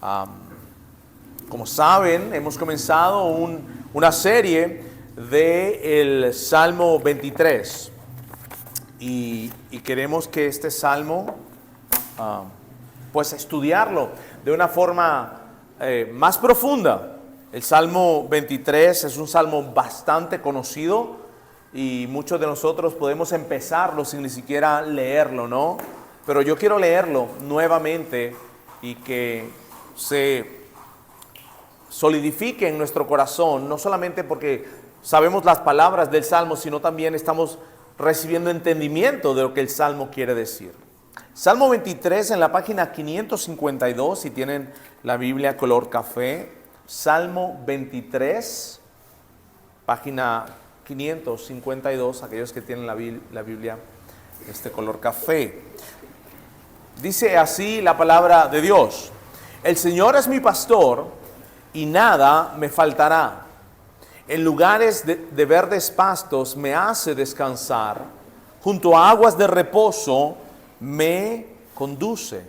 Como saben, hemos comenzado una serie del Salmo 23 y queremos que este Salmo, pues estudiarlo de una forma más profunda. El Salmo 23 es un salmo bastante conocido y muchos de nosotros podemos empezarlo sin ni siquiera leerlo, ¿no? Pero yo quiero leerlo nuevamente y que se solidifique en nuestro corazón, no solamente porque sabemos las palabras del Salmo, sino también estamos recibiendo entendimiento de lo que el Salmo quiere decir. Salmo 23 en la página 552, si tienen la Biblia color café. Salmo 23, página 552, aquellos que tienen la Biblia color café. Dice así la palabra de Dios: el Señor es mi pastor y nada me faltará. En lugares de verdes pastos me hace descansar, junto a aguas de reposo me conduce.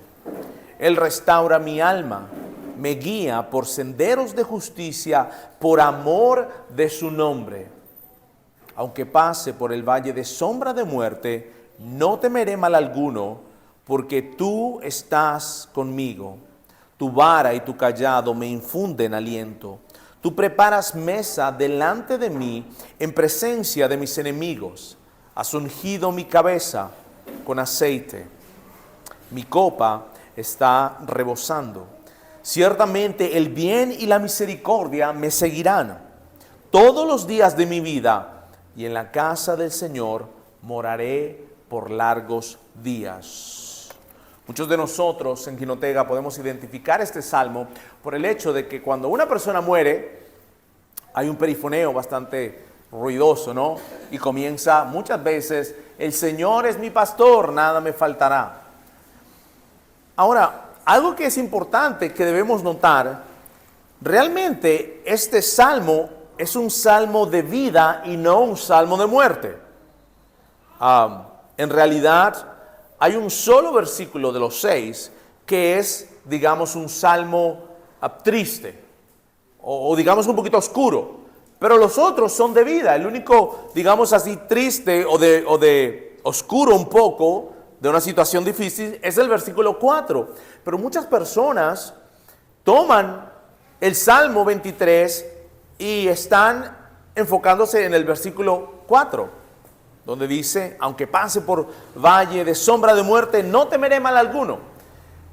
Él restaura mi alma, me guía por senderos de justicia, por amor de su nombre. Aunque pase por el valle de sombra de muerte, no temeré mal alguno, porque tú estás conmigo. Tu vara y tu cayado me infunden aliento. Tú preparas mesa delante de mí en presencia de mis enemigos. Has ungido mi cabeza con aceite. Mi copa está rebosando. Ciertamente el bien y la misericordia me seguirán todos los días de mi vida, y en la casa del Señor moraré por largos días. Muchos de nosotros en Jinotega podemos identificar este salmo por el hecho de que cuando una persona muere hay un perifoneo bastante ruidoso, ¿no? Y comienza muchas veces: el Señor es mi pastor, nada me faltará. Ahora, algo que es importante que debemos notar: realmente este salmo es un salmo de vida y no un salmo de muerte. En realidad hay un solo versículo de los 6 que es, digamos, un salmo triste o digamos un poquito oscuro, pero los otros son de vida. El único, digamos así, triste o de oscuro un poco, de una situación difícil, es el versículo 4. Pero muchas personas toman el Salmo 23 y están enfocándose en el versículo 4, donde dice: aunque pase por valle de sombra de muerte, no temeré mal alguno.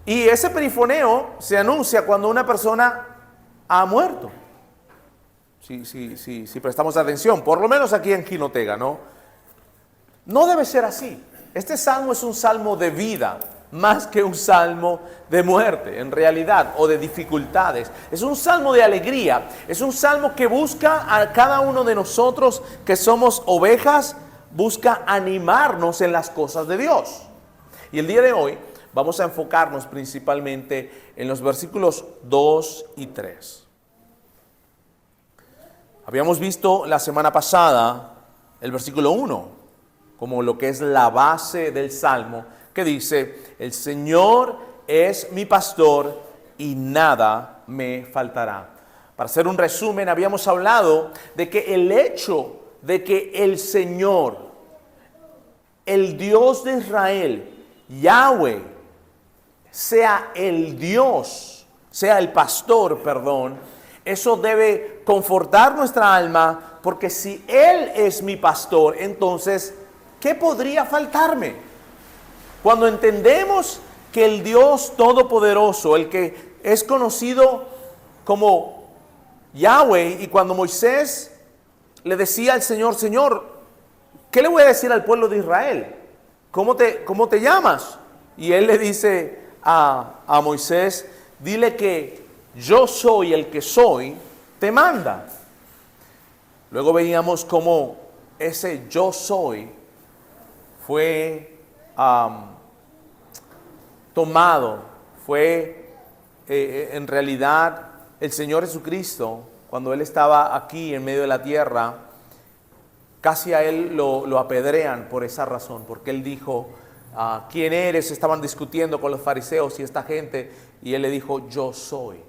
Y ese perifoneo se anuncia cuando una persona ha muerto. Si prestamos atención, por lo menos aquí en Jinotega, ¿no? No debe ser así. Este salmo es un salmo de vida, más que un salmo de muerte, en realidad, o de dificultades. Es un salmo de alegría, es un salmo que busca a cada uno de nosotros que somos ovejas, busca animarnos en las cosas de Dios. Y el día de hoy vamos a enfocarnos principalmente en los versículos 2 y 3. Habíamos visto la semana pasada el versículo 1 como lo que es la base del salmo, que dice: el Señor es mi pastor y nada me faltará. Para hacer un resumen, habíamos hablado de que el hecho de que el Señor, el Dios de Israel, Yahweh, sea el Dios, sea el pastor, eso debe confortar nuestra alma, porque si Él es mi pastor, entonces, ¿qué podría faltarme? Cuando entendemos que el Dios Todopoderoso, el que es conocido como Yahweh, y cuando Moisés le decía al Señor: Señor, ¿qué le voy a decir al pueblo de Israel? ¿Cómo te llamas? Y él le dice a Moisés: dile que yo soy el que soy, te manda. Luego veíamos cómo ese yo soy fue tomado, en realidad el Señor Jesucristo, cuando Él estaba aquí en medio de la tierra, casi a Él lo apedrean por esa razón, porque Él dijo: ¿quién eres? Estaban discutiendo con los fariseos y esta gente, y él le dijo, yo soy.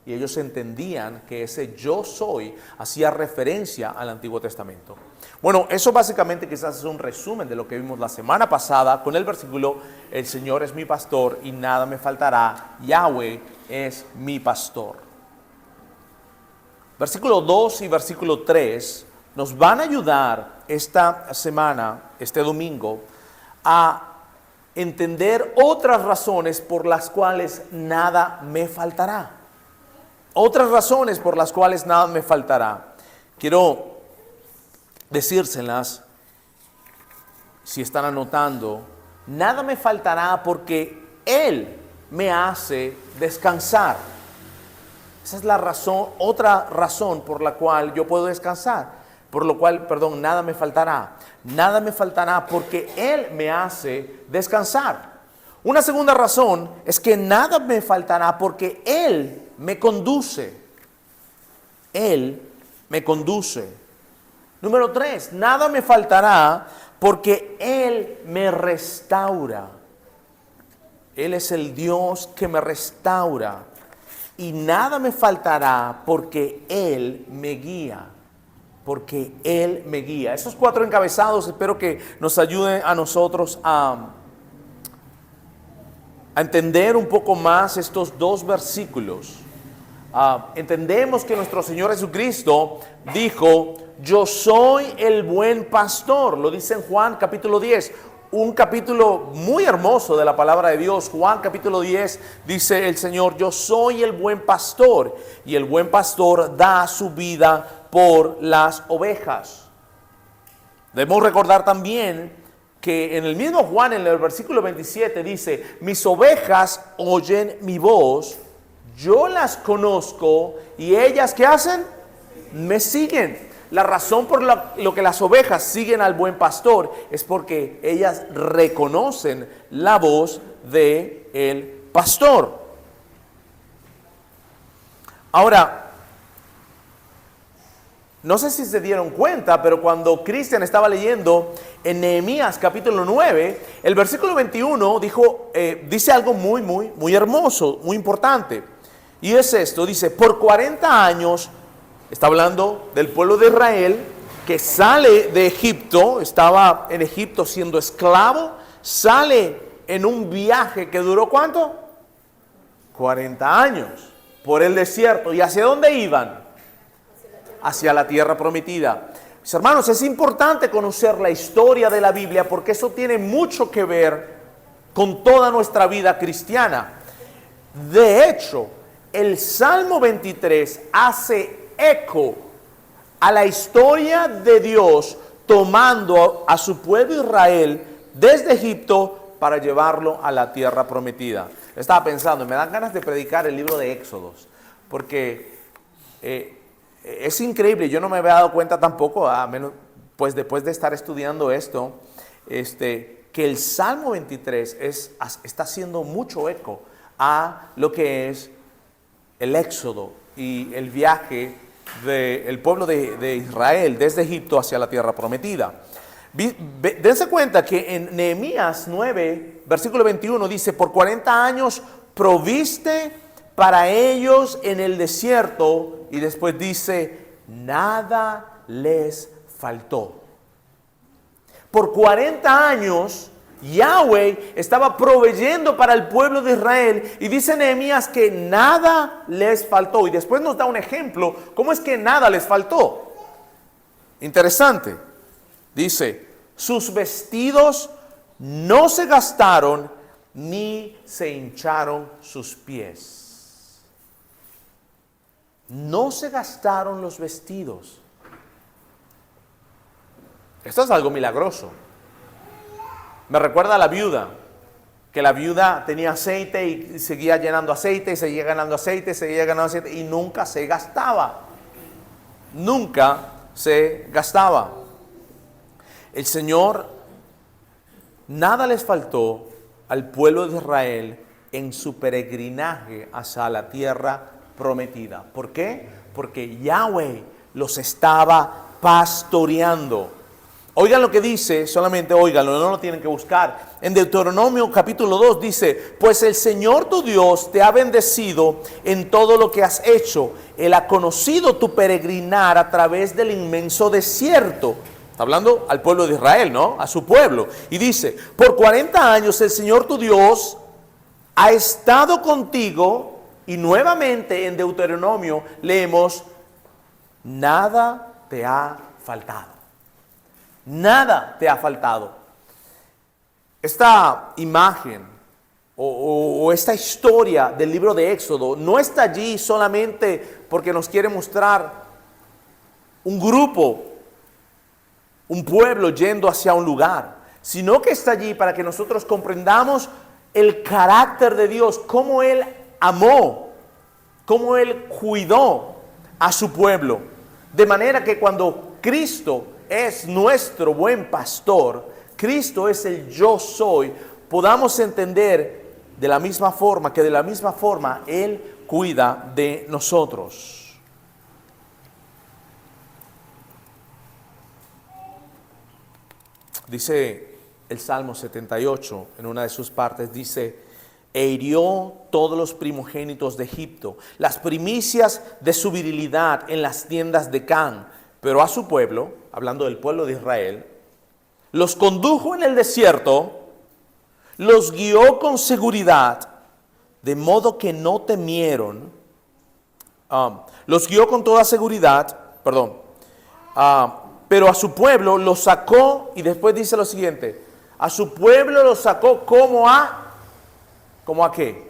Y ellos entendían que ese yo soy hacía referencia al Antiguo Testamento. Bueno, eso básicamente quizás es un resumen de lo que vimos la semana pasada con el versículo, el Señor es mi pastor y nada me faltará, Yahweh es mi pastor. Versículo 2 y versículo 3 nos van a ayudar esta semana, este domingo, a entender otras razones por las cuales nada me faltará. Otras razones por las cuales nada me faltará. Quiero decírselas, si están anotando, nada me faltará porque Él me hace descansar. Esa es la razón, otra razón por la cual yo puedo descansar. Por lo cual, nada me faltará. Nada me faltará porque Él me hace descansar. Una segunda razón es que nada me faltará porque Él me conduce. Él me conduce. Número 3, nada me faltará porque Él me restaura. Él es el Dios que me restaura. Y nada me faltará porque Él me guía. Porque Él me guía. Esos 4 encabezados espero que nos ayuden a nosotros a entender un poco más estos 2 versículos. Entendemos que nuestro Señor Jesucristo dijo, yo soy el buen pastor. Lo dice en Juan capítulo 10. Un capítulo muy hermoso de la palabra de Dios. Juan capítulo 10 dice el Señor, yo soy el buen pastor. Y el buen pastor da su vida por las ovejas. Debemos recordar también que en el mismo Juan, en el versículo 27, dice, mis ovejas oyen mi voz, yo las conozco y ellas, ¿qué hacen? Me siguen. La razón por lo que las ovejas siguen al buen pastor es porque ellas reconocen la voz del pastor. Ahora, no sé si se dieron cuenta, pero cuando Cristian estaba leyendo en Nehemías capítulo 9, el versículo 21 dice algo muy hermoso, muy importante. Y es esto, dice, por 40 años, está hablando del pueblo de Israel que sale de Egipto, estaba en Egipto siendo esclavo, sale en un viaje que duró ¿cuánto? 40 años por el desierto. ¿Y hacia dónde iban? Hacia la tierra prometida. Mis hermanos, es importante conocer la historia de la Biblia porque eso tiene mucho que ver con toda nuestra vida cristiana. De hecho, el Salmo 23 hace eco a la historia de Dios tomando a su pueblo Israel desde Egipto para llevarlo a la tierra prometida. Estaba pensando, me dan ganas de predicar el libro de Éxodos, porque es increíble, yo no me había dado cuenta tampoco, a menos pues después de estar estudiando esto, que el Salmo 23 está haciendo mucho eco a lo que es el Éxodo y el viaje del pueblo de Israel desde Egipto hacia la tierra prometida. Dense cuenta que en Nehemías 9, versículo 21 dice, por 40 años proviste para ellos en el desierto, y después dice, nada les faltó. Por 40 años Yahweh estaba proveyendo para el pueblo de Israel y dice Nehemías que nada les faltó. Y después nos da un ejemplo, ¿cómo es que nada les faltó? Interesante. Dice, sus vestidos no se gastaron ni se hincharon sus pies. No se gastaron los vestidos. Esto es algo milagroso. Me recuerda a la viuda, que la viuda tenía aceite y seguía llenando aceite, y seguía ganando aceite, seguía ganando aceite, y nunca se gastaba. Nunca se gastaba. El Señor, nada les faltó al pueblo de Israel en su peregrinaje hacia la tierra prometida. ¿Por qué? Porque Yahweh los estaba pastoreando. Oigan lo que dice, solamente oiganlo, no lo tienen que buscar. En Deuteronomio capítulo 2 dice, pues el Señor tu Dios te ha bendecido en todo lo que has hecho. Él ha conocido tu peregrinar a través del inmenso desierto. Está hablando al pueblo de Israel, ¿no? A su pueblo. Y dice, por 40 años el Señor tu Dios ha estado contigo. Y nuevamente en Deuteronomio leemos, nada te ha faltado. Nada te ha faltado. Esta imagen o esta historia del libro de Éxodo no está allí solamente porque nos quiere mostrar un grupo, un pueblo yendo hacia un lugar, sino que está allí para que nosotros comprendamos el carácter de Dios, cómo Él amó, cómo Él cuidó a su pueblo. De manera que cuando Cristo es nuestro buen pastor, Cristo es el yo soy, podamos entender de la misma forma Él cuida de nosotros. Dice el Salmo 78, en una de sus partes, dice, e hirió todos los primogénitos de Egipto, las primicias de su virilidad en las tiendas de Can, pero a su pueblo, hablando del pueblo de Israel, los condujo en el desierto, los guió con seguridad, de modo que no temieron, los guió con toda seguridad, pero a su pueblo lo sacó, y después dice lo siguiente, a su pueblo lo sacó ¿como a qué?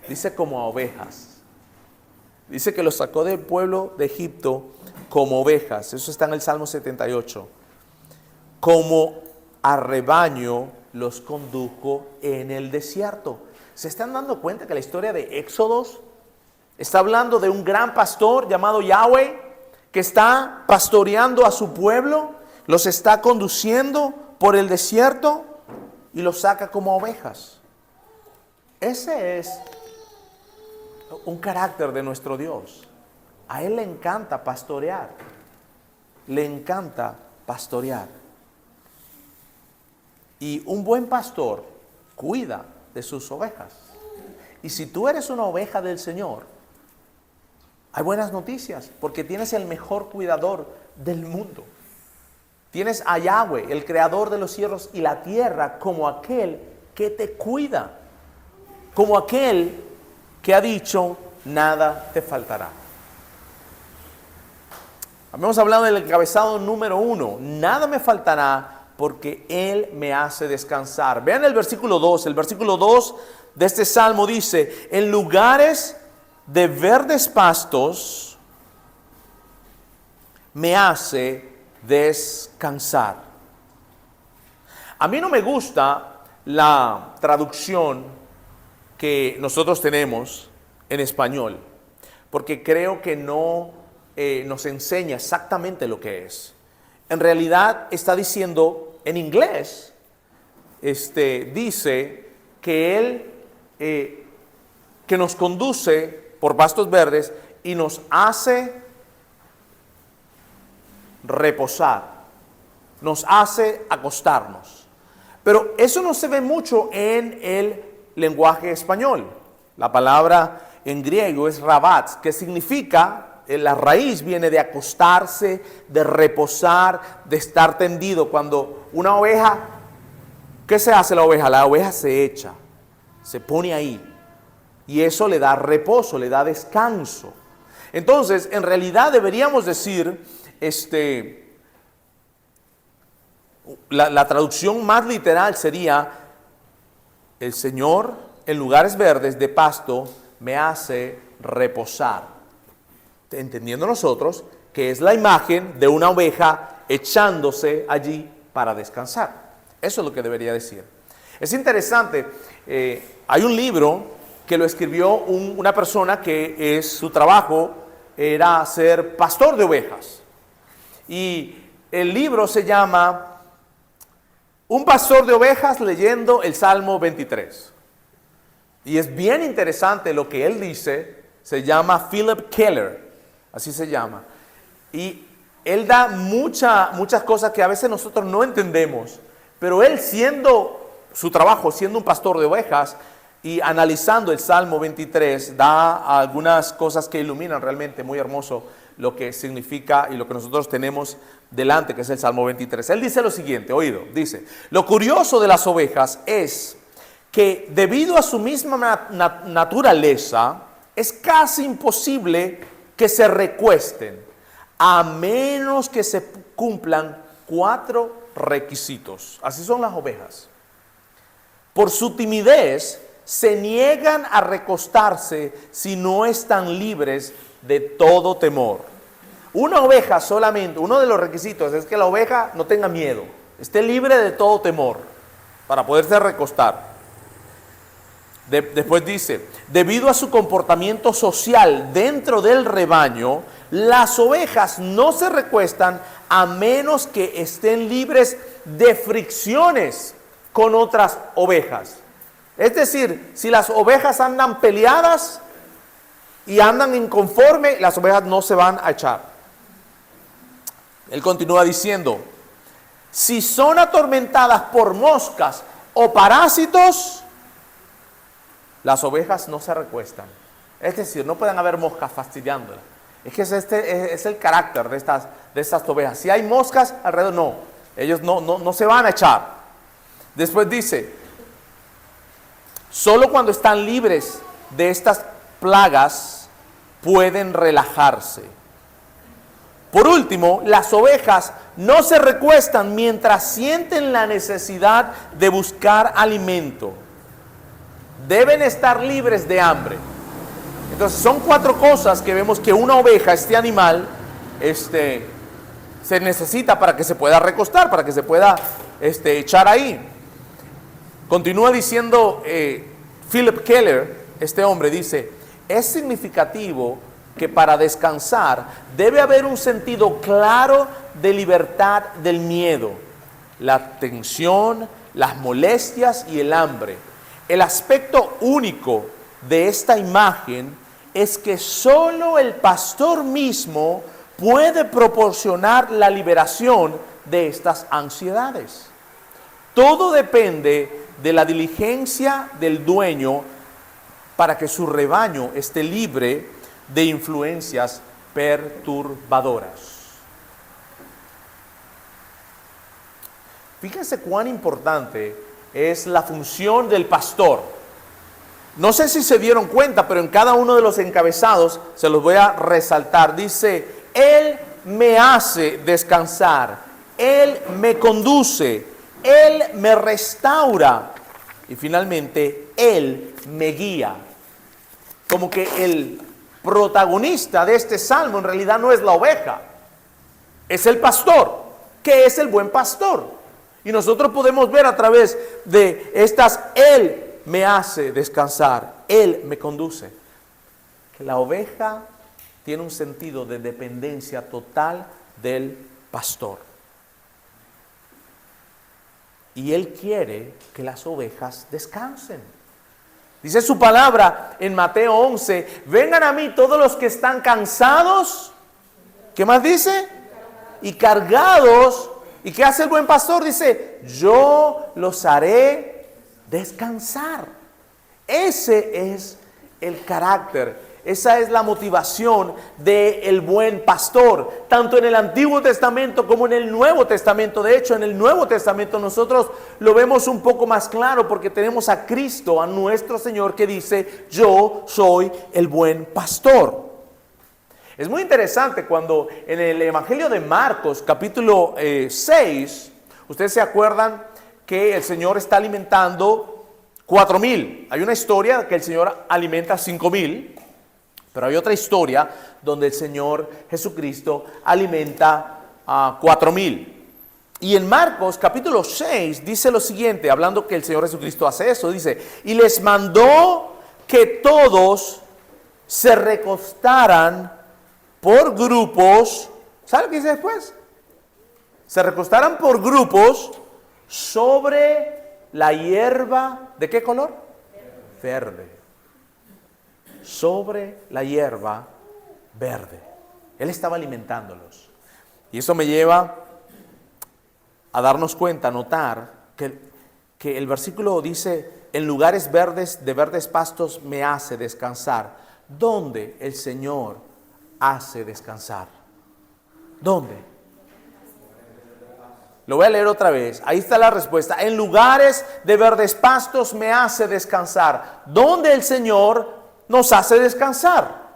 Dice como a ovejas. Dice que los sacó del pueblo de Egipto como ovejas. Eso está en el Salmo 78. Como a rebaño los condujo en el desierto. ¿Se están dando cuenta que la historia de Éxodos está hablando de un gran pastor llamado Yahweh que está pastoreando a su pueblo, los está conduciendo por el desierto y los saca como ovejas? Ese es un carácter de nuestro Dios. A Él le encanta pastorear. Le encanta pastorear. Y un buen pastor cuida de sus ovejas. Y si tú eres una oveja del Señor, hay buenas noticias, porque tienes el mejor cuidador del mundo. Tienes a Yahweh, el creador de los cielos y la tierra, como aquel que te cuida, como aquel que ha dicho, nada te faltará. Hemos hablado del encabezado número 1, nada me faltará porque Él me hace descansar. Vean el versículo 2, el versículo 2 de este salmo dice, en lugares de verdes pastos me hace descansar. A mí no me gusta la traducción que nosotros tenemos en español, porque creo que no nos enseña exactamente lo que es. En realidad está diciendo en inglés, dice que Él que nos conduce por pastos verdes y nos hace reposar, nos hace acostarnos. Pero eso no se ve mucho en el lenguaje español. La palabra en griego es rabat, que significa, la raíz viene de acostarse, de reposar, de estar tendido. Cuando una oveja, ¿qué se hace la oveja? La oveja se echa, se pone ahí. Y eso le da reposo, le da descanso. Entonces, en realidad deberíamos decir, la traducción más literal sería, el Señor en lugares verdes de pasto me hace reposar. Entendiendo nosotros que es la imagen de una oveja echándose allí para descansar. Eso es lo que debería decir. Es interesante, hay un libro que lo escribió una persona que su trabajo era ser pastor de ovejas. Y el libro se llama Un pastor de ovejas leyendo el Salmo 23. Y es bien interesante lo que él dice. Se llama Philip Keller, así se llama. Y Él da muchas cosas que a veces nosotros no entendemos, pero Él siendo su trabajo, siendo un pastor de ovejas y analizando el Salmo 23, da algunas cosas que iluminan realmente muy hermoso lo que significa y lo que nosotros tenemos delante, que es el Salmo 23. Él dice lo siguiente, oído, dice: lo curioso de las ovejas es que debido a su misma naturaleza, es casi imposible que se recuesten, a menos que se cumplan 4 requisitos. Así son las ovejas. Por su timidez, se niegan a recostarse si no están libres de todo temor. Una oveja solamente, uno de los requisitos es que la oveja no tenga miedo, esté libre de todo temor para poderse recostar. Después dice, debido a su comportamiento social dentro del rebaño, las ovejas no se recuestan a menos que estén libres de fricciones con otras ovejas. Es decir, si las ovejas andan peleadas y andan inconforme, las ovejas no se van a echar. Él continúa diciendo, si son atormentadas por moscas o parásitos, las ovejas no se recuestan. Es decir, no pueden haber moscas fastidiándolas. Es que es el carácter de estas ovejas. Si hay moscas alrededor, no. Ellos no se van a echar. Después dice, solo cuando están libres de estas plagas pueden relajarse. Por último, las ovejas no se recuestan mientras sienten la necesidad de buscar alimento. Deben estar libres de hambre. Entonces son 4 cosas que vemos que una oveja, este animal, se necesita para que se pueda recostar, para que se pueda echar ahí. Continúa diciendo Philip Keller, este hombre dice, es significativo que para descansar debe haber un sentido claro de libertad del miedo, la tensión, las molestias y el hambre. El aspecto único de esta imagen es que solo el pastor mismo puede proporcionar la liberación de estas ansiedades. Todo depende de la diligencia del dueño para que su rebaño esté libre de influencias perturbadoras. Fíjense cuán importante es la función del pastor. No sé si se dieron cuenta, pero en cada uno de los encabezados se los voy a resaltar. Dice, Él me hace descansar, Él me conduce, Él me restaura y finalmente Él me guía. Como que el protagonista de este salmo en realidad no es la oveja, es el pastor, que es el buen pastor. Y nosotros podemos ver a través de estas, Él me hace descansar, Él me conduce. Que la oveja tiene un sentido de dependencia total del pastor. Y Él quiere que las ovejas descansen. Dice su palabra en Mateo 11, vengan a mí todos los que están cansados. ¿Qué más dice? Y cargados. ¿Y qué hace el buen pastor? Dice, yo los haré descansar. Ese es el carácter, esa es la motivación del buen pastor, tanto en el Antiguo Testamento como en el Nuevo Testamento. De hecho, en el Nuevo Testamento nosotros lo vemos un poco más claro porque tenemos a Cristo, a nuestro Señor, que dice, yo soy el buen pastor. Es muy interesante cuando en el Evangelio de Marcos, capítulo 6, ustedes se acuerdan que el Señor está alimentando 4,000. Hay una historia que el Señor alimenta 5,000, pero hay otra historia donde el Señor Jesucristo alimenta a 4,000. Y en Marcos capítulo 6 dice lo siguiente, hablando que el Señor Jesucristo hace eso, dice, y les mandó que todos se recostaran por grupos. ¿Sabe lo que dice después? Se recostaran por grupos sobre la hierba. ¿De qué color? Verde. Sobre la hierba verde. Él estaba alimentándolos. Y eso me lleva a darnos cuenta, a notar que el versículo dice, en lugares verdes, de verdes pastos me hace descansar. ¿Dónde el Señor hace descansar? ¿Dónde? Lo voy a leer otra vez. Ahí está la respuesta. En lugares de verdes pastos me hace descansar. ¿Dónde el Señor nos hace descansar?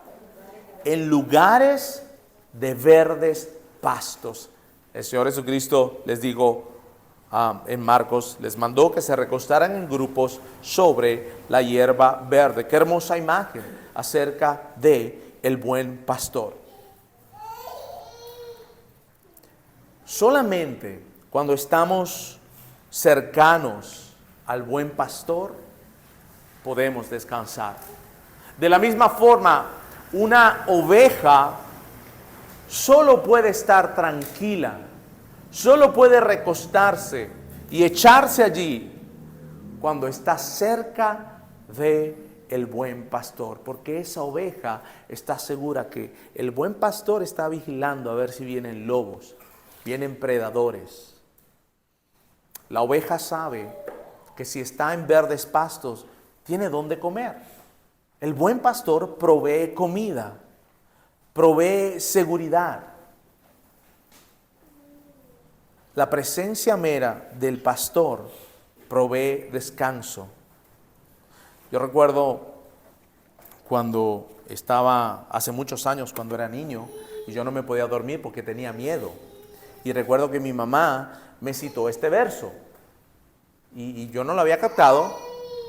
En lugares de verdes pastos. El Señor Jesucristo, les digo en Marcos, les mandó que se recostaran en grupos sobre la hierba verde. Qué hermosa imagen acerca de el buen pastor. Solamente cuando estamos cercanos al buen pastor podemos descansar. De la misma forma, una oveja solo puede estar tranquila, solo puede recostarse y echarse allí cuando está cerca de el buen pastor, porque esa oveja está segura que el buen pastor está vigilando a ver si vienen lobos, vienen predadores. La oveja sabe que si está en verdes pastos, tiene dónde comer. El buen pastor provee comida, provee seguridad. La presencia mera del pastor provee descanso. Yo recuerdo cuando estaba, hace muchos años, cuando era niño, y yo no me podía dormir porque tenía miedo. Y recuerdo que mi mamá me citó este verso. Y yo no lo había captado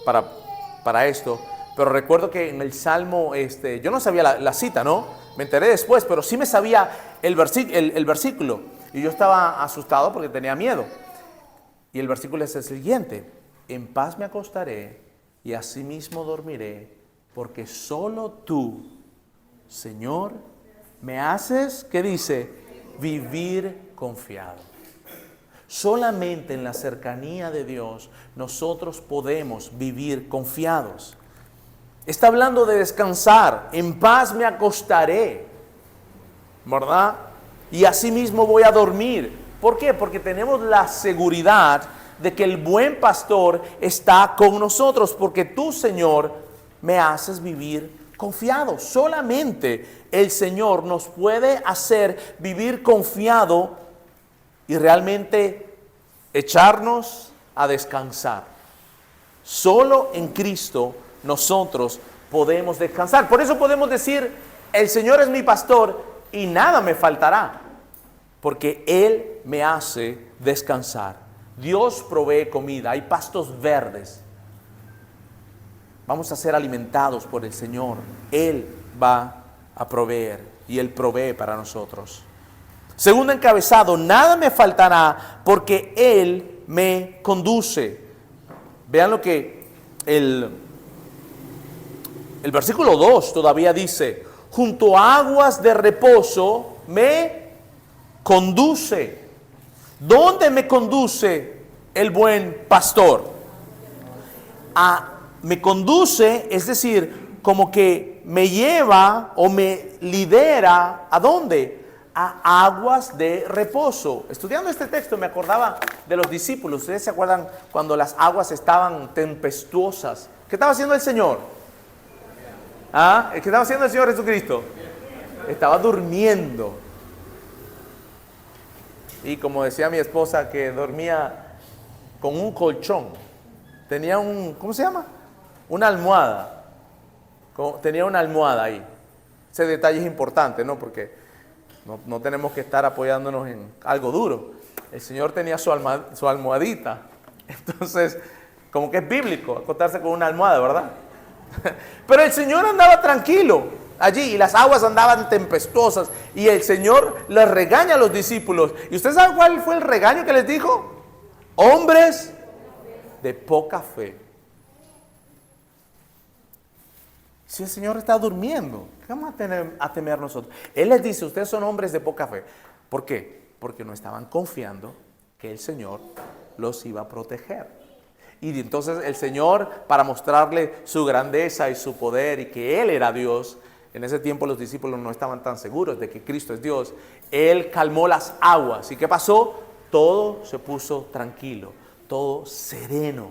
para esto, pero recuerdo que en el Salmo, yo no sabía la cita, ¿no? Me enteré después, pero sí me sabía el versículo. Y yo estaba asustado porque tenía miedo. Y el versículo es el siguiente: en paz me acostaré y asimismo dormiré, porque solo tú, Señor, me haces, ¿qué dice? Vivir confiado. Solamente en la cercanía de Dios nosotros podemos vivir confiados. Está hablando de descansar. En paz me acostaré, ¿verdad? Y asimismo voy a dormir. ¿Por qué? Porque tenemos la seguridad de que el buen pastor está con nosotros, porque tú, Señor, me haces vivir confiado. Solamente el Señor nos puede hacer vivir confiado y realmente echarnos a descansar. Solo en Cristo nosotros podemos descansar. Por eso podemos decir, el Señor es mi pastor y nada me faltará, porque Él me hace descansar. Dios provee comida, hay pastos verdes. Vamos a ser alimentados por el Señor. Él va a proveer y Él provee para nosotros. Segundo encabezado, nada me faltará porque Él me conduce. Vean lo que el versículo 2 todavía dice: junto a aguas de reposo me conduce. ¿Dónde me conduce el buen pastor? Me conduce, es decir, como que me lleva o me lidera, ¿a dónde? A aguas de reposo. Estudiando este texto me acordaba de los discípulos. ¿Ustedes se acuerdan cuando las aguas estaban tempestuosas? ¿Qué estaba haciendo el Señor? ¿Qué estaba haciendo el Señor Jesucristo? Estaba durmiendo. Y como decía mi esposa, que dormía con un colchón. Tenía ¿cómo se llama? Una almohada. Tenía una almohada ahí. Ese detalle es importante, ¿no? Porque no tenemos que estar apoyándonos en algo duro. El Señor tenía su almohadita. Entonces, como que es bíblico acostarse con una almohada, ¿verdad? Pero el Señor andaba tranquilo allí y las aguas andaban tempestuosas y el Señor les regaña a los discípulos. ¿Y usted sabe cuál fue el regaño que les dijo? Hombres de poca fe. Si el Señor está durmiendo, ¿qué vamos a temer nosotros? Él les dice, ustedes son hombres de poca fe. ¿Por qué? Porque no estaban confiando que el Señor los iba a proteger. Y entonces el Señor, para mostrarle su grandeza y su poder y que Él era Dios, En ese tiempo los discípulos no estaban tan seguros de que Cristo es Dios. Él calmó las aguas. ¿Y qué pasó? Todo se puso tranquilo, todo sereno.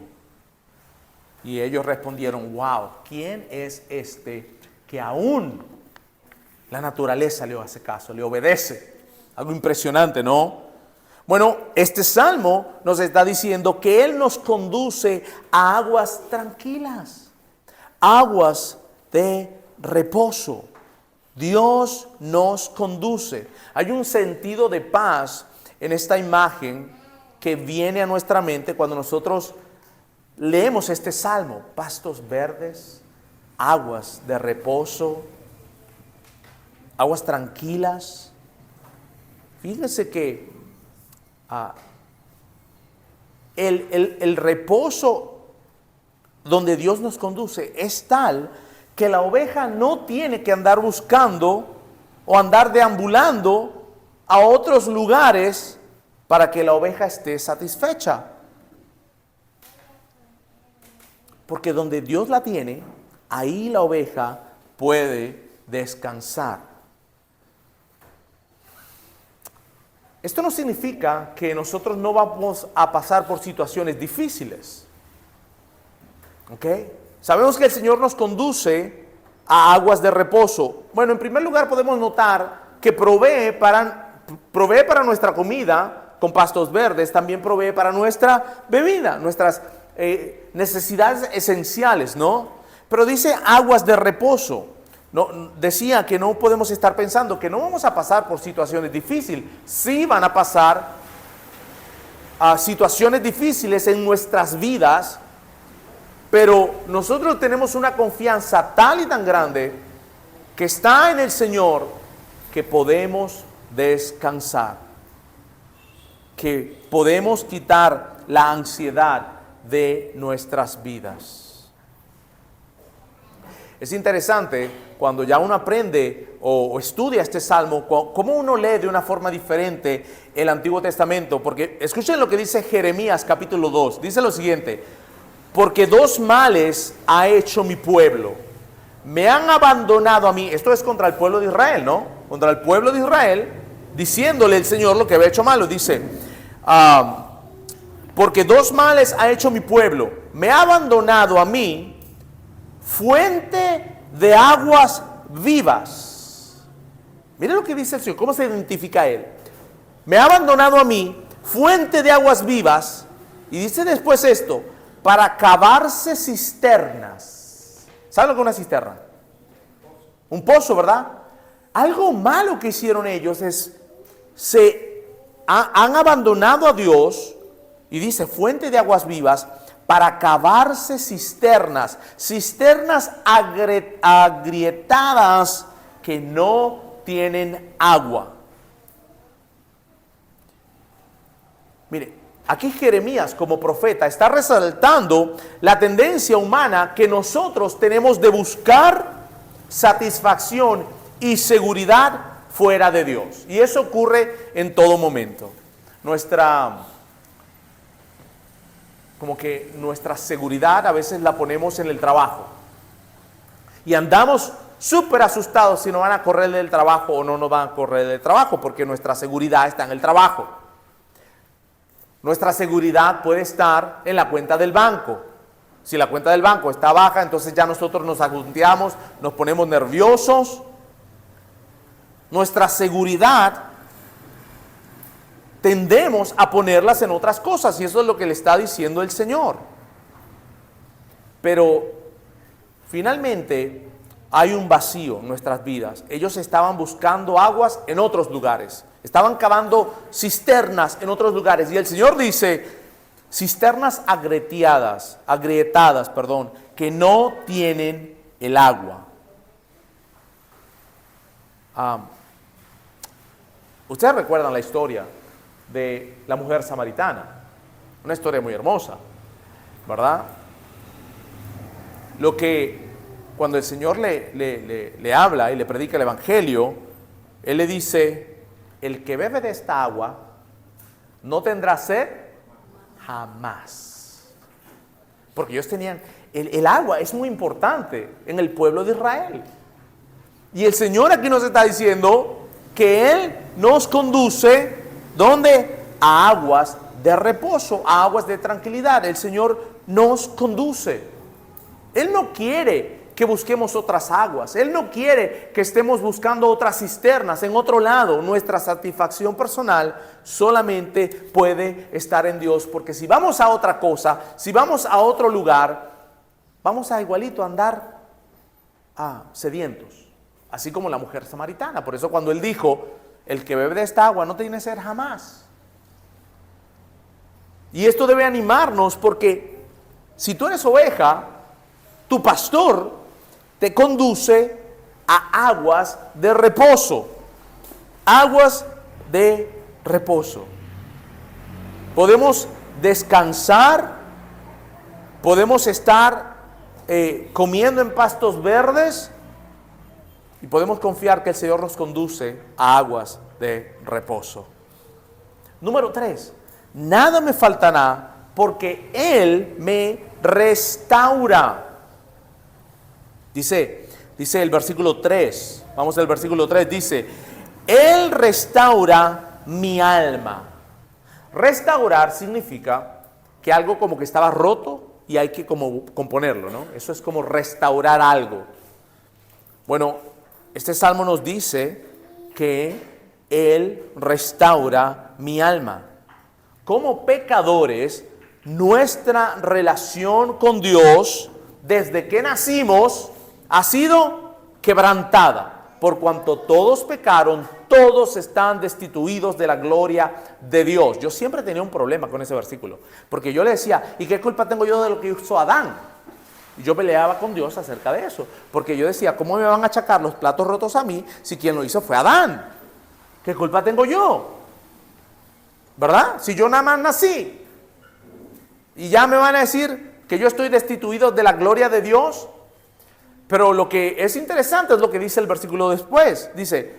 Y ellos respondieron, wow, ¿quién es este que aún la naturaleza le hace caso, le obedece? Algo impresionante, ¿no? Bueno, este salmo nos está diciendo que Él nos conduce a aguas tranquilas, aguas de reposo. Dios nos conduce. Hay un sentido de paz en esta imagen que viene a nuestra mente cuando nosotros leemos este salmo. Pastos verdes, aguas de reposo, aguas tranquilas. Fíjense que el reposo donde Dios nos conduce es tal que la oveja no tiene que andar buscando o andar deambulando a otros lugares para que la oveja esté satisfecha. Porque donde Dios la tiene, ahí la oveja puede descansar. Esto no significa que nosotros no vamos a pasar por situaciones difíciles. ¿Ok? Sabemos que el Señor nos conduce a aguas de reposo. Bueno, en primer lugar podemos notar que provee para nuestra comida con pastos verdes, también provee para nuestra bebida, nuestras necesidades esenciales, ¿no? Pero dice aguas de reposo. No, decía que no podemos estar pensando que no vamos a pasar por situaciones difíciles. Sí van a pasar situaciones difíciles en nuestras vidas, pero nosotros tenemos una confianza tal y tan grande que está en el Señor que podemos descansar, que podemos quitar la ansiedad de nuestras vidas. Es interesante cuando ya uno aprende o estudia este salmo, cómo uno lee de una forma diferente el Antiguo Testamento, porque escuchen lo que dice Jeremías capítulo 2, dice lo siguiente: porque dos males ha hecho mi pueblo, me han abandonado a mí. Esto es contra el pueblo de Israel, ¿no? Contra el pueblo de Israel, diciéndole el Señor lo que había hecho malo. Dice, porque dos males ha hecho mi pueblo, me ha abandonado a mí, fuente de aguas vivas. Mire lo que dice el Señor, cómo se identifica Él. Me ha abandonado a mí, fuente de aguas vivas, y dice después esto, para cavarse cisternas. ¿Saben lo que es una cisterna? Un pozo, ¿verdad? Algo malo que hicieron ellos es, han abandonado a Dios, y dice fuente de aguas vivas, para cavarse cisternas, cisternas agrietadas que no tienen agua. Mire, aquí Jeremías como profeta está resaltando la tendencia humana que nosotros tenemos de buscar satisfacción y seguridad fuera de Dios. Y eso ocurre en todo momento. Nuestra seguridad a veces la ponemos en el trabajo. Y andamos súper asustados si no van a correr del trabajo o no nos van a correr del trabajo, porque nuestra seguridad está en el trabajo. Nuestra seguridad puede estar en la cuenta del banco. Si la cuenta del banco está baja, entonces ya nosotros nos angustiamos, nos ponemos nerviosos. Nuestra seguridad tendemos a ponerlas en otras cosas, y eso es lo que le está diciendo el Señor. Pero finalmente hay un vacío en nuestras vidas. Ellos estaban buscando aguas en otros lugares, estaban cavando cisternas en otros lugares, y el Señor dice, cisternas agrietadas, que no tienen el agua. Ustedes recuerdan la historia de la mujer samaritana, una historia muy hermosa, ¿verdad? Lo que cuando el Señor le habla y le predica el Evangelio, Él le dice, el que bebe de esta agua no tendrá sed jamás. Porque ellos tenían, el agua es muy importante en el pueblo de Israel. Y el Señor aquí nos está diciendo que Él nos conduce, ¿dónde? A aguas de reposo, a aguas de tranquilidad. El Señor nos conduce. Él no quiere que busquemos otras aguas. Él no quiere que estemos buscando otras cisternas en otro lado. Nuestra satisfacción personal solamente puede estar en Dios, porque si vamos a otra cosa, si vamos a otro lugar, vamos a igualito andar sedientos, así como la mujer samaritana. Por eso cuando Él dijo, el que bebe de esta agua no tiene sed jamás. Y esto debe animarnos, porque si tú eres oveja, tu pastor te conduce a aguas de reposo. Aguas de reposo. Podemos descansar, podemos estar comiendo en pastos verdes y podemos confiar que el Señor nos conduce a aguas de reposo. Número 3, nada me faltará porque Él me restaura. Dice el versículo 3, vamos al versículo 3, dice, Él restaura mi alma. Restaurar significa que algo como que estaba roto y hay que como componerlo, ¿no? Eso es como restaurar algo. Bueno, este salmo nos dice que Él restaura mi alma. Como pecadores, nuestra relación con Dios, desde que nacimos, ha sido quebrantada, por cuanto todos pecaron, todos están destituidos de la gloria de Dios. Yo siempre tenía un problema con ese versículo, porque yo le decía, ¿y qué culpa tengo yo de lo que hizo Adán? Y yo peleaba con Dios acerca de eso, porque yo decía, ¿cómo me van a achacar los platos rotos a mí si quien lo hizo fue Adán? ¿Qué culpa tengo yo? ¿Verdad? Si yo nada más nací y ya me van a decir que yo estoy destituido de la gloria de Dios. Pero lo que es interesante es lo que dice el versículo después. Dice,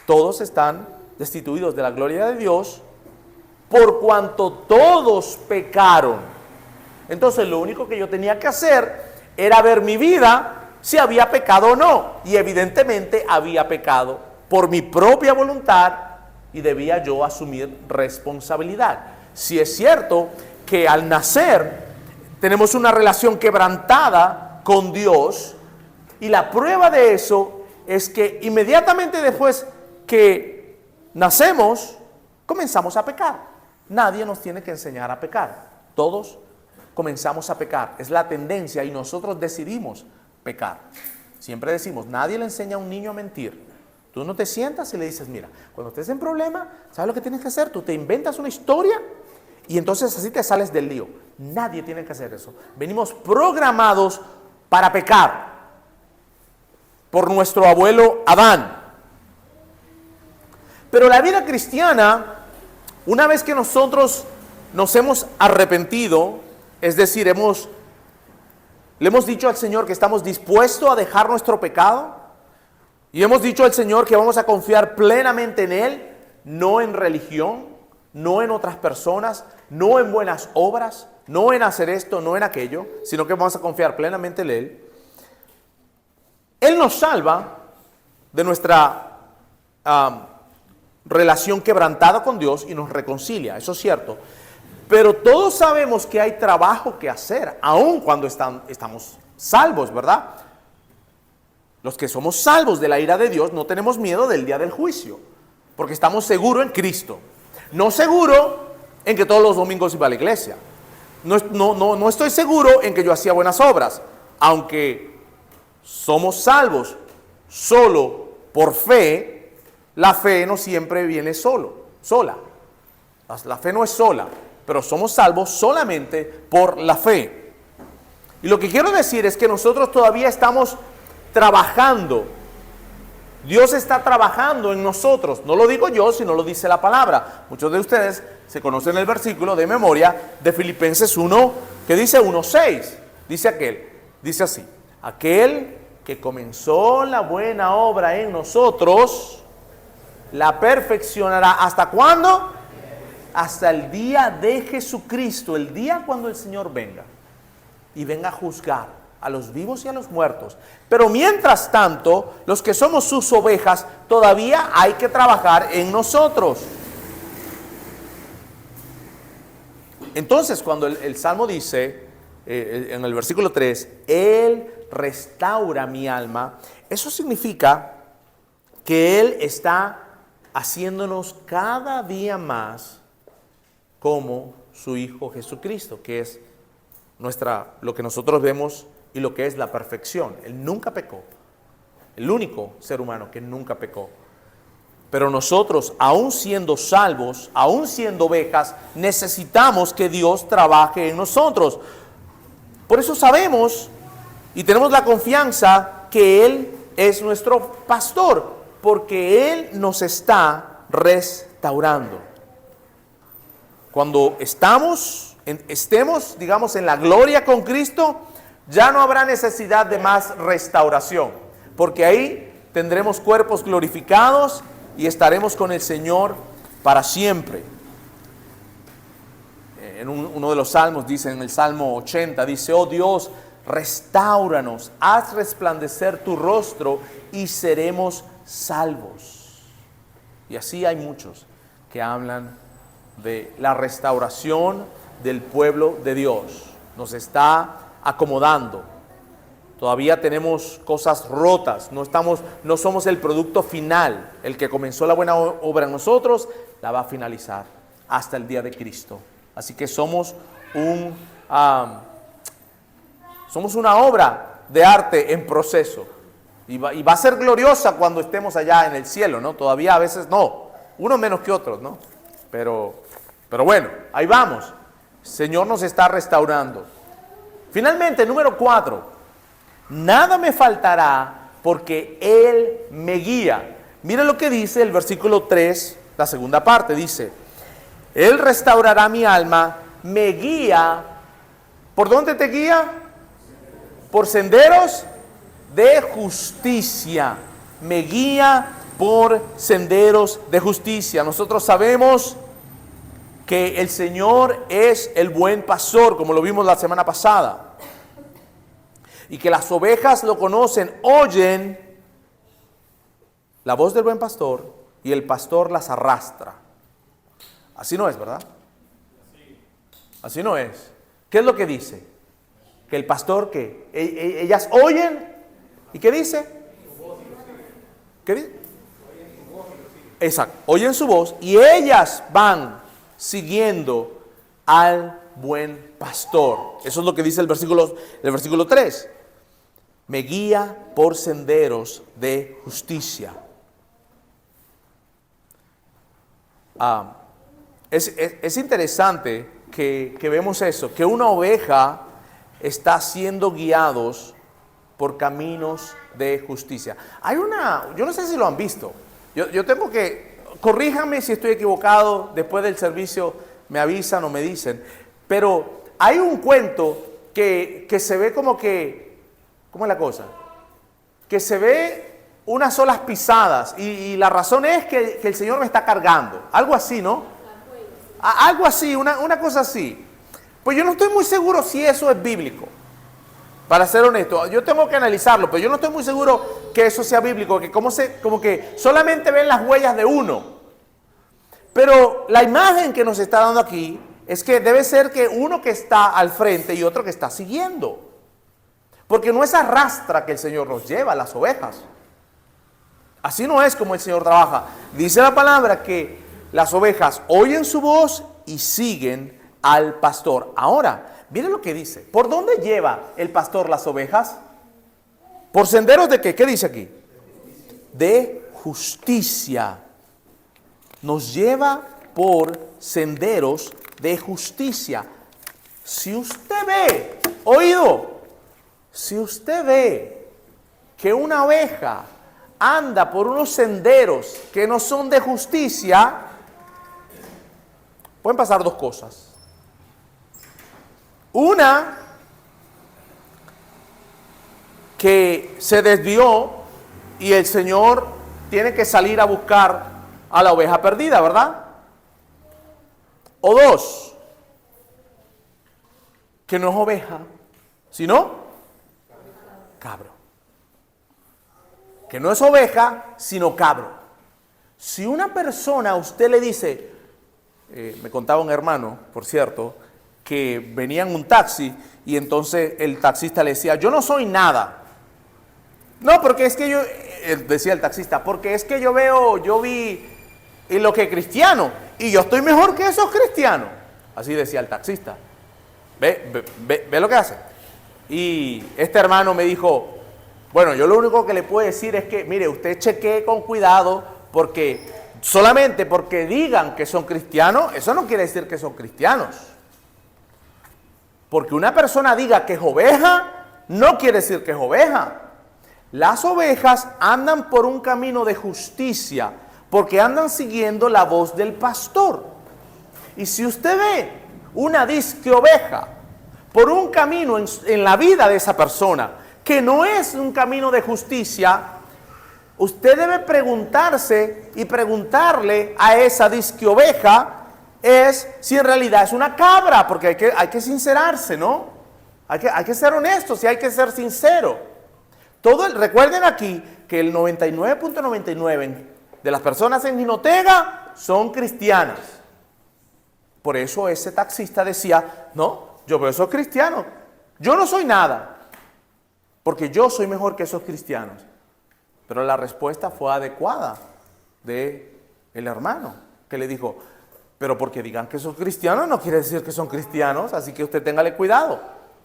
todos están destituidos de la gloria de Dios por cuanto todos pecaron. Entonces lo único que yo tenía que hacer era ver mi vida si había pecado o no. Y evidentemente había pecado por mi propia voluntad y debía yo asumir responsabilidad. Si es cierto que al nacer tenemos una relación quebrantada con Dios, y la prueba de eso es que inmediatamente después que nacemos, comenzamos a pecar. Nadie nos tiene que enseñar a pecar. Todos comenzamos a pecar. Es la tendencia y nosotros decidimos pecar. Siempre decimos, nadie le enseña a un niño a mentir. Tú no te sientas y le dices, mira, cuando estés en problema, ¿sabes lo que tienes que hacer? Tú te inventas una historia y entonces así te sales del lío. Nadie tiene que hacer eso. Venimos programados para pecar por nuestro abuelo Adán. Pero la vida cristiana, una vez que nosotros nos hemos arrepentido, es decir, le hemos dicho al Señor que estamos dispuestos a dejar nuestro pecado, y hemos dicho al Señor que vamos a confiar plenamente en Él, no en religión, no en otras personas, no en buenas obras, no en hacer esto, no en aquello, sino que vamos a confiar plenamente en Él. Él nos salva de nuestra relación quebrantada con Dios y nos reconcilia, eso es cierto. Pero todos sabemos que hay trabajo que hacer, aun cuando estamos salvos, ¿verdad? Los que somos salvos de la ira de Dios no tenemos miedo del día del juicio, porque estamos seguros en Cristo. No seguro en que todos los domingos iba a la iglesia. No estoy seguro en que yo hacía buenas obras, aunque somos salvos solo por fe. La fe no siempre viene sola. La fe no es sola, pero somos salvos solamente por la fe. Y lo que quiero decir es que nosotros todavía estamos trabajando. Dios está trabajando en nosotros. No lo digo yo, sino lo dice la palabra. Muchos de ustedes se conocen el versículo de memoria de Filipenses 1, que dice 1:6. Dice así: aquel que comenzó la buena obra en nosotros, la perfeccionará. ¿Hasta cuándo? Hasta el día de Jesucristo, el día cuando el Señor venga y venga a juzgar a los vivos y a los muertos. Pero mientras tanto, los que somos sus ovejas, todavía hay que trabajar en nosotros. Entonces, cuando el Salmo dice, en el versículo 3, Él restaura mi alma, eso significa que Él está haciéndonos cada día más como su Hijo Jesucristo, que es lo que nosotros vemos y lo que es la perfección. Él nunca pecó, el único ser humano que nunca pecó. Pero nosotros, aún siendo salvos, aún siendo ovejas, necesitamos que Dios trabaje en nosotros. Por eso sabemos y tenemos la confianza que Él es nuestro pastor, porque Él nos está restaurando. Cuando estemos, digamos, en la gloria con Cristo, ya no habrá necesidad de más restauración, porque ahí tendremos cuerpos glorificados y estaremos con el Señor para siempre. En uno de los salmos dice, en el Salmo 80, dice, oh Dios, restáuranos, haz resplandecer tu rostro y seremos salvos. Y así hay muchos que hablan de la restauración del pueblo de Dios. Nos está acomodando. Todavía tenemos cosas rotas, no somos el producto final. El que comenzó la buena obra en nosotros, la va a finalizar hasta el día de Cristo. Así que somos una obra de arte en proceso. Y va a ser gloriosa cuando estemos allá en el cielo, ¿no? Todavía a veces no, unos menos que otros, ¿no? Pero bueno, ahí vamos. El Señor nos está restaurando. Finalmente, número 4. Nada me faltará porque Él me guía. Mira lo que dice el versículo 3, la segunda parte. Dice, Él restaurará mi alma, me guía. ¿Por dónde te guía? Por senderos de justicia. Me guía por senderos de justicia. Nosotros sabemos que el Señor es el buen pastor, como lo vimos la semana pasada. Y que las ovejas lo conocen, oyen la voz del buen pastor y el pastor las arrastra. Así no es, ¿verdad? Así no es. ¿Qué es lo que dice? Que el pastor, ¿qué? Ellas oyen. ¿Y qué dice? ¿Qué dice? Exacto. Oyen su voz y ellas van siguiendo al buen pastor. Eso es lo que dice el versículo 3. Me guía por senderos de justicia. Es interesante que vemos eso, que una oveja está siendo guiados por caminos de justicia. Yo no sé si lo han visto, yo tengo que, corríjanme si estoy equivocado, después del servicio me avisan o me dicen, pero hay un cuento que se ve como que, ¿cómo es la cosa? Que se ve unas solas pisadas y la razón es que el Señor me está cargando, algo así, ¿no? Algo así, una cosa así. Pues yo no estoy muy seguro si eso es bíblico, para ser honesto. Yo tengo que analizarlo, pero yo no estoy muy seguro que eso sea bíblico, que como que solamente ven las huellas de uno. Pero la imagen que nos está dando aquí es que debe ser que uno que está al frente y otro que está siguiendo. Porque no es arrastra que el Señor nos lleva a las ovejas. Así no es como el Señor trabaja. Dice la palabra que las ovejas oyen su voz y siguen al pastor. Ahora, miren lo que dice. ¿Por dónde lleva el pastor las ovejas? ¿Por senderos de qué? ¿Qué dice aquí? De justicia. Nos lleva por senderos de justicia. Si usted ve, oído, si usted ve que una oveja anda por unos senderos que no son de justicia, pueden pasar dos cosas. Una, que se desvió y el Señor tiene que salir a buscar a la oveja perdida, ¿verdad? O dos, que no es oveja, sino cabro. Que no es oveja, sino cabro. Si una persona a usted le dice, me contaba un hermano, por cierto, que venía en un taxi y entonces el taxista le decía, yo no soy nada. No, porque es que yo, decía el taxista, porque es que yo vi lo que es cristiano y yo estoy mejor que esos cristianos. Así decía el taxista. Ve lo que hace. Y este hermano me dijo, bueno, yo lo único que le puedo decir es que, mire, usted chequee con cuidado, porque solamente porque digan que son cristianos, eso no quiere decir que son cristianos. Porque una persona diga que es oveja, no quiere decir que es oveja. Las ovejas andan por un camino de justicia, porque andan siguiendo la voz del pastor. Y si usted ve una disque oveja por un camino en la vida de esa persona, que no es un camino de justicia, usted debe preguntarse y preguntarle a esa disque oveja es si en realidad es una cabra, porque hay que sincerarse, ¿no? Hay que ser honestos y hay que ser sincero. Recuerden aquí que el 99.99 de las personas en Jinotega son cristianas. Por eso ese taxista decía, no, yo veo esos cristianos, yo no soy nada, porque yo soy mejor que esos cristianos. Pero la respuesta fue adecuada de el hermano, que le dijo, pero porque digan que son cristianos no quiere decir que son cristianos, así que usted téngale cuidado,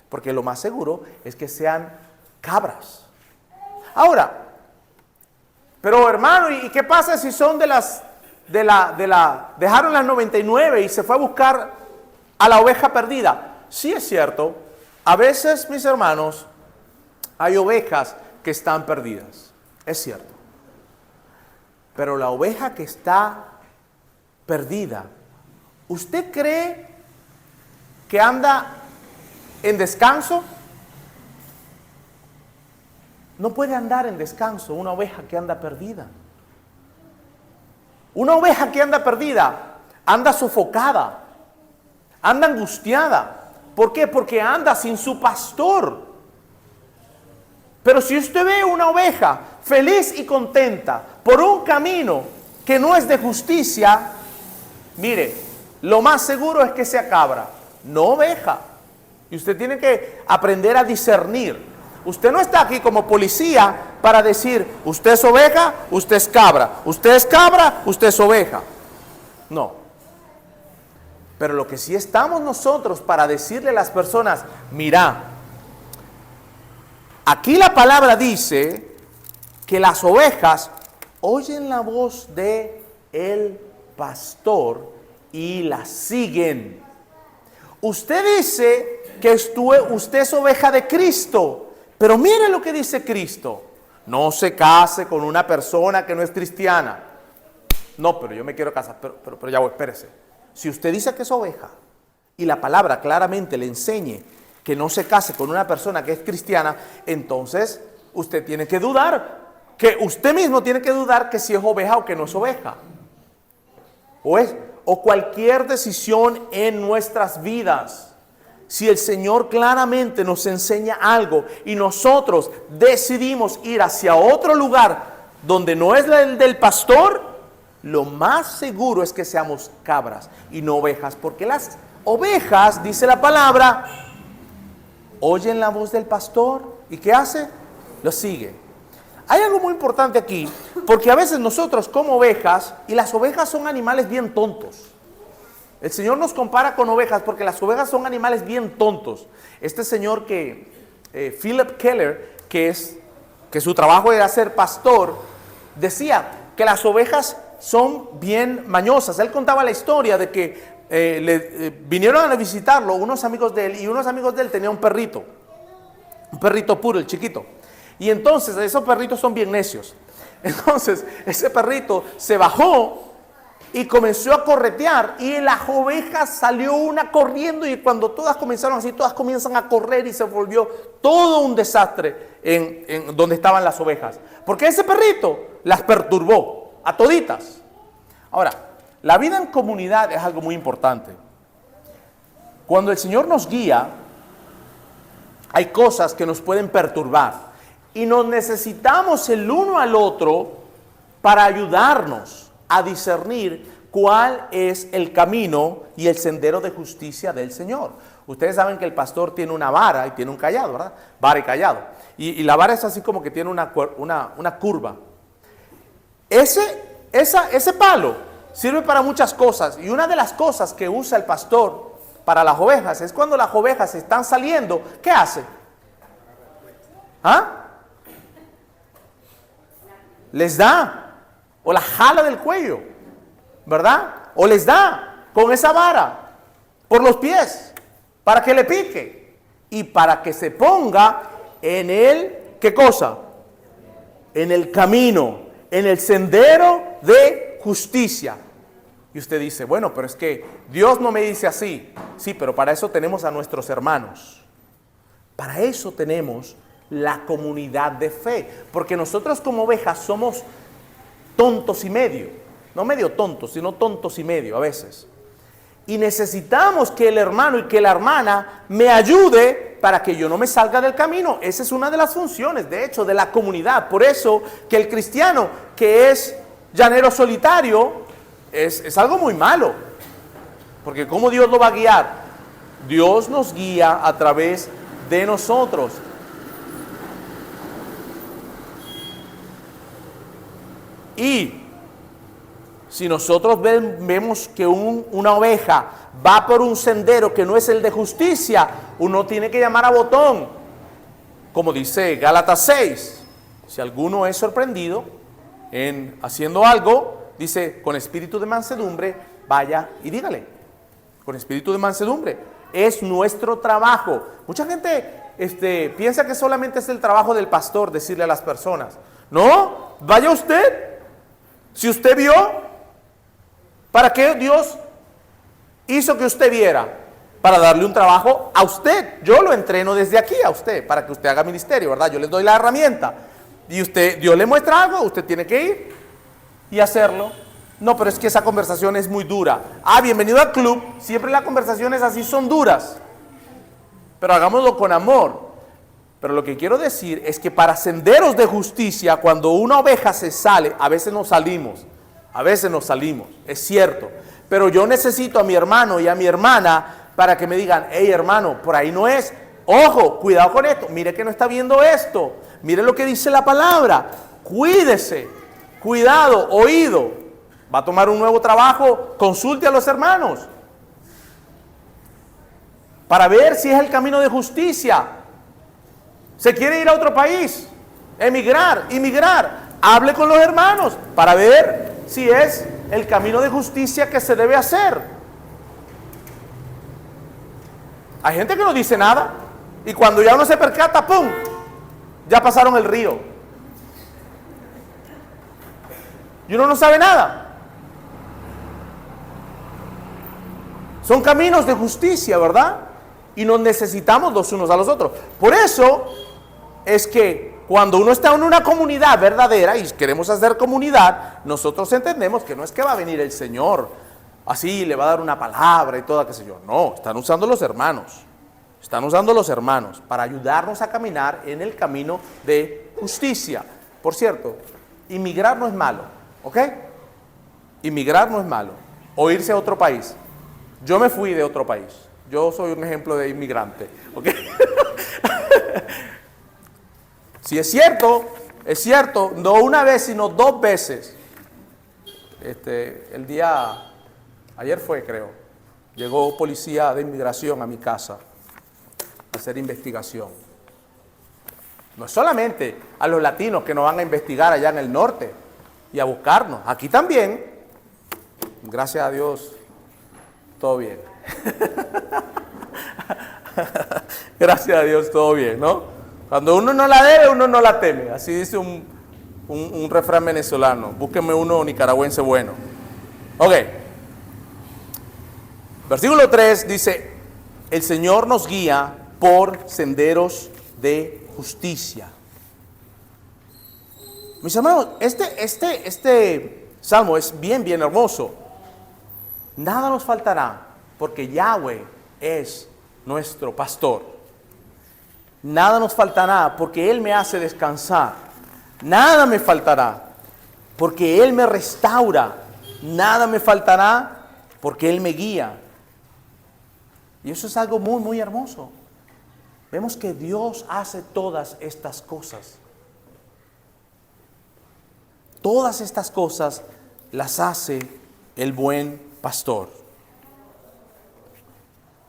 porque lo más seguro es que sean cabras. Ahora, pero hermano, ¿y qué pasa si son dejaron las 99 y se fue a buscar a la oveja perdida? Sí es cierto, a veces, mis hermanos, hay ovejas que están perdidas, es cierto. Pero la oveja que está perdida, ¿usted cree que anda en descanso? No puede andar en descanso una oveja que anda perdida. Una oveja que anda perdida anda sofocada, anda angustiada. ¿Por qué? Porque anda sin su pastor. Pero si usted ve una oveja feliz y contenta por un camino que no es de justicia, mire, lo más seguro es que sea cabra, no oveja. Y usted tiene que aprender a discernir. Usted no está aquí como policía para decir, usted es oveja, usted es cabra, usted es oveja. No. Pero lo que sí estamos nosotros para decirle a las personas, mira, aquí la palabra dice que las ovejas oyen la voz de el pastor y la siguen. Usted dice que usted es oveja de Cristo. Pero mire lo que dice Cristo. No se case con una persona que no es cristiana. No, pero yo me quiero casar. Pero ya voy, espérese. Si usted dice que es oveja y la palabra claramente le enseñe que no se case con una persona que es cristiana, entonces usted tiene que dudar, que usted mismo tiene que dudar que si es oveja o que no es oveja. O cualquier decisión en nuestras vidas. Si el Señor claramente nos enseña algo y nosotros decidimos ir hacia otro lugar donde no es el del pastor, lo más seguro es que seamos cabras y no ovejas. Porque las ovejas, dice la palabra, oyen la voz del pastor y ¿qué hace? Lo sigue. Hay algo muy importante aquí, porque a veces nosotros como ovejas, y las ovejas son animales bien tontos. El Señor nos compara con ovejas porque las ovejas son animales bien tontos. Este señor Philip Keller, que su trabajo era ser pastor, decía que las ovejas son bien mañosas. Él contaba la historia de que vinieron a visitarlo unos amigos de él, y unos amigos de él tenían un perrito puro, el chiquito. Y entonces esos perritos son bien necios. Entonces ese perrito se bajó y comenzó a corretear, y las ovejas salió una corriendo, y cuando todas comenzaron así, todas comienzan a correr y se volvió todo un desastre en donde estaban las ovejas. Porque ese perrito las perturbó a toditas. Ahora, la vida en comunidad es algo muy importante. Cuando el Señor nos guía, hay cosas que nos pueden perturbar. Y nos necesitamos el uno al otro para ayudarnos a discernir cuál es el camino y el sendero de justicia del Señor. Ustedes saben que el pastor tiene una vara y tiene un cayado, ¿verdad? Vara y cayado. Y la vara es así como que tiene una curva. Ese palo sirve para muchas cosas. Y una de las cosas que usa el pastor para las ovejas es cuando las ovejas están saliendo, ¿qué hace? ¿Ah? Les da, o la jala del cuello, ¿verdad? O les da con esa vara por los pies, para que le pique y para que se ponga en el, ¿qué cosa? En el camino, en el sendero de justicia. Y usted dice, bueno, pero es que Dios no me dice así. Sí, pero para eso tenemos a nuestros hermanos. Para eso tenemos la comunidad de fe. Porque nosotros como ovejas somos tontos y medio. No medio tontos, sino tontos y medio a veces. Y necesitamos que el hermano y que la hermana me ayude para que yo no me salga del camino. Esa es una de las funciones, de hecho, de la comunidad. Por eso que el cristiano que es llanero solitario es algo muy malo. Porque ¿cómo Dios lo va a guiar? Dios nos guía a través de nosotros. Y si nosotros vemos que una oveja va por un sendero que no es el de justicia, uno tiene que llamar a botón. Como dice Gálatas 6, si alguno es sorprendido en haciendo algo, dice, con espíritu de mansedumbre, vaya y dígale. Con espíritu de mansedumbre. Es nuestro trabajo. Mucha gente piensa que solamente es el trabajo del pastor decirle a las personas. No, vaya usted. Si usted vio, ¿para qué Dios hizo que usted viera? Para darle un trabajo a usted. Yo lo entreno desde aquí a usted, para que usted haga ministerio, ¿verdad? Yo les doy la herramienta. Y Dios le muestra algo, usted tiene que ir y hacerlo. No, pero es que esa conversación es muy dura. Bienvenido al club. Siempre las conversaciones así son duras. Pero hagámoslo con amor. Pero lo que quiero decir es que para senderos de justicia, cuando una oveja se sale, a veces nos salimos, es cierto. Pero yo necesito a mi hermano y a mi hermana para que me digan, hey hermano, por ahí no es. Ojo, cuidado con esto, mire que no está viendo esto. Mire lo que dice la palabra. Cuídese, cuidado, oído. Va a tomar un nuevo trabajo, consulte a los hermanos. Para ver si es el camino de justicia. Se quiere ir a otro país, inmigrar, hable con los hermanos para ver si es el camino de justicia que se debe hacer. Hay gente que no dice nada y cuando ya uno se percata, ¡pum!, ya pasaron el río. Y uno no sabe nada. Son caminos de justicia, ¿verdad? Y nos necesitamos los unos a los otros. Por eso es que cuando uno está en una comunidad verdadera y queremos hacer comunidad, nosotros entendemos que no es que va a venir el Señor así, le va a dar una palabra y toda, qué sé yo. No, están usando los hermanos. Están usando los hermanos para ayudarnos a caminar en el camino de justicia. Por cierto, inmigrar no es malo, ¿ok? Inmigrar no es malo. O irse a otro país. Yo me fui de otro país. Yo soy un ejemplo de inmigrante, ¿ok? Si es cierto, no una vez, sino 2 veces. Ayer fue, creo, llegó policía de inmigración a mi casa a hacer investigación. No es solamente a los latinos que nos van a investigar allá en el norte y a buscarnos, aquí también, gracias a Dios, todo bien. Gracias a Dios, todo bien, ¿no? Cuando uno no la debe, uno no la teme. Así dice un refrán venezolano. Búsquenme uno nicaragüense bueno. Ok. Versículo 3 dice, el Señor nos guía por senderos de justicia. Mis hermanos, este salmo es bien hermoso. Nada nos faltará porque Yahweh es nuestro pastor. Nada nos faltará porque Él me hace descansar. Nada me faltará porque Él me restaura. Nada me faltará porque Él me guía. Y eso es algo muy, muy hermoso. Vemos que Dios hace todas estas cosas. Todas estas cosas las hace el buen pastor.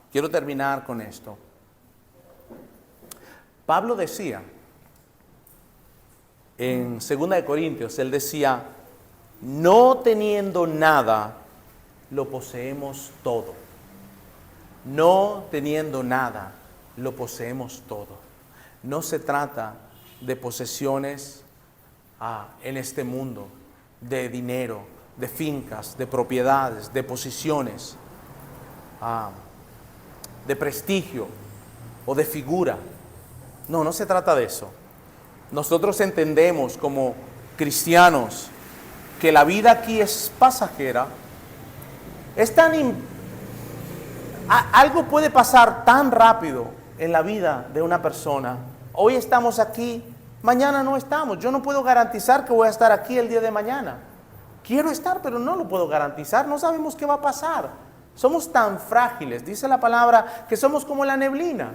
Quiero terminar con esto. Pablo decía en 2 de Corintios, él decía, no teniendo nada, lo poseemos todo. No teniendo nada, lo poseemos todo. No se trata de posesiones en este mundo, de dinero, de fincas, de propiedades, de posiciones, de prestigio o de figura. No, no se trata de eso. Nosotros entendemos como cristianos que la vida aquí es pasajera. Algo puede pasar tan rápido en la vida de una persona. Hoy estamos aquí, mañana no estamos. Yo no puedo garantizar que voy a estar aquí el día de mañana. Quiero estar, pero no lo puedo garantizar. No sabemos qué va a pasar. Somos tan frágiles. Dice la palabra que somos como la neblina.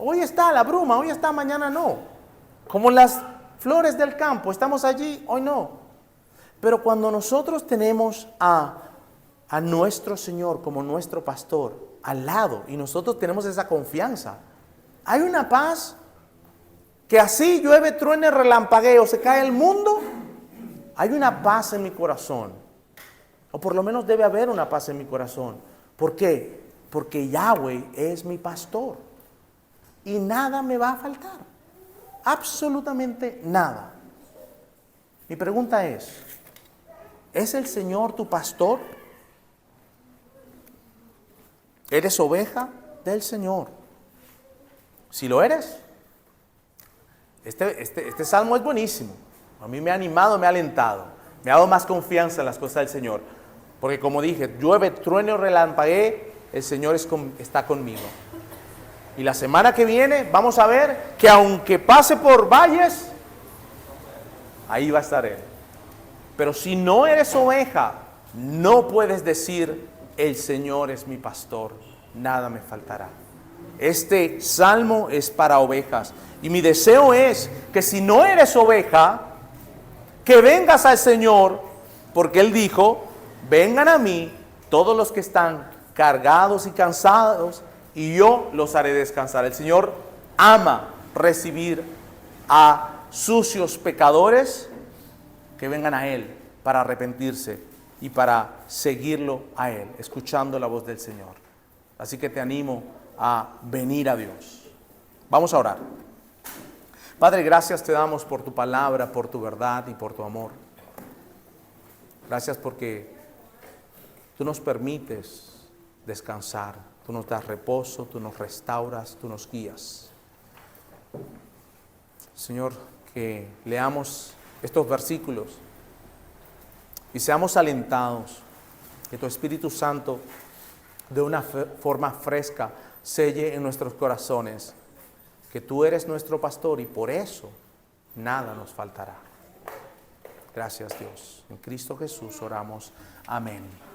Hoy está la bruma, hoy está, mañana no. Como las flores del campo, estamos allí, hoy no. Pero cuando nosotros tenemos a nuestro Señor como nuestro pastor al lado y nosotros tenemos esa confianza, hay una paz que así llueve, truene, relampagueo, se cae el mundo, hay una paz en mi corazón. O por lo menos debe haber una paz en mi corazón. ¿Por qué? Porque Yahweh es mi pastor. Y nada me va a faltar. Absolutamente nada. Mi pregunta ¿es el Señor tu pastor? ¿Eres oveja del Señor? Si lo eres, este salmo es buenísimo. A mí me ha animado, me ha alentado. Me ha dado más confianza en las cosas del Señor. Porque como dije, llueve, truene o relampaguee, el Señor está conmigo. Y la semana que viene vamos a ver que aunque pase por valles, ahí va a estar Él. Pero si no eres oveja, no puedes decir, el Señor es mi pastor, nada me faltará. Este salmo es para ovejas. Y mi deseo es que si no eres oveja, que vengas al Señor, porque Él dijo, vengan a mí todos los que están cargados y cansados, y yo los haré descansar. El Señor ama recibir a sucios pecadores que vengan a Él para arrepentirse y para seguirlo a Él, escuchando la voz del Señor. Así que te animo a venir a Dios. Vamos a orar. Padre, gracias te damos por tu palabra, por tu verdad y por tu amor. Gracias porque tú nos permites descansar. Tú nos das reposo, tú nos restauras, tú nos guías. Señor, que leamos estos versículos y seamos alentados, que tu Espíritu Santo de una forma fresca selle en nuestros corazones, que tú eres nuestro pastor y por eso nada nos faltará. Gracias, Dios. En Cristo Jesús oramos. Amén.